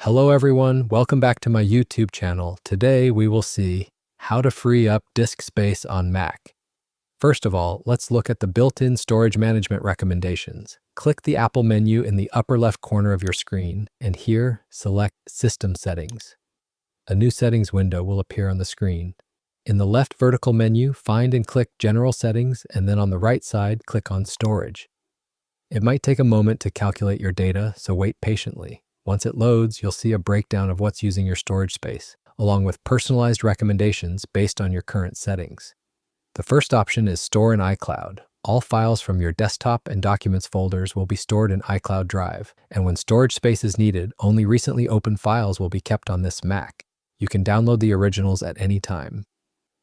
Hello everyone, welcome back to my YouTube channel. Today we will see how to free up disk space on Mac. First of all, let's look at the built-in storage management recommendations. Click the Apple menu in the upper left corner of your screen, and here select System Settings. A new settings window will appear on the screen. In the left vertical menu, find and click General Settings, and then on the right side, click on Storage. It might take a moment to calculate your data, so wait patiently. Once it loads, you'll see a breakdown of what's using your storage space, along with personalized recommendations based on your current settings. The first option is Store in iCloud. All files from your desktop and documents folders will be stored in iCloud Drive, and when storage space is needed, only recently opened files will be kept on this Mac. You can download the originals at any time.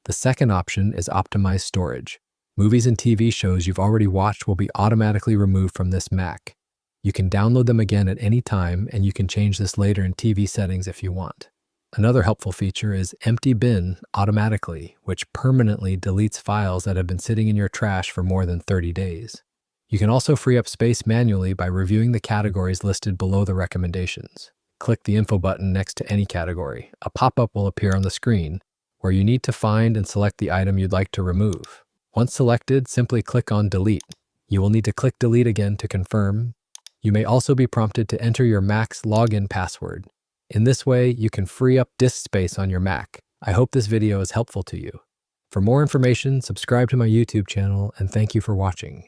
The second option is Optimize Storage. Movies and TV shows you've already watched will be automatically removed from this Mac. You can download them again at any time, and you can change this later in TV settings if you want. Another helpful feature is Empty Bin automatically, which permanently deletes files that have been sitting in your trash for more than 30 days. You can also free up space manually by reviewing the categories listed below the recommendations. Click the info button next to any category. A pop-up will appear on the screen, where you need to find and select the item you'd like to remove. Once selected, simply click on Delete. You will need to click Delete again to confirm. You may also be prompted to enter your Mac's login password. In this way, you can free up disk space on your Mac. I hope this video is helpful to you. For more information, subscribe to my YouTube channel, and thank you for watching.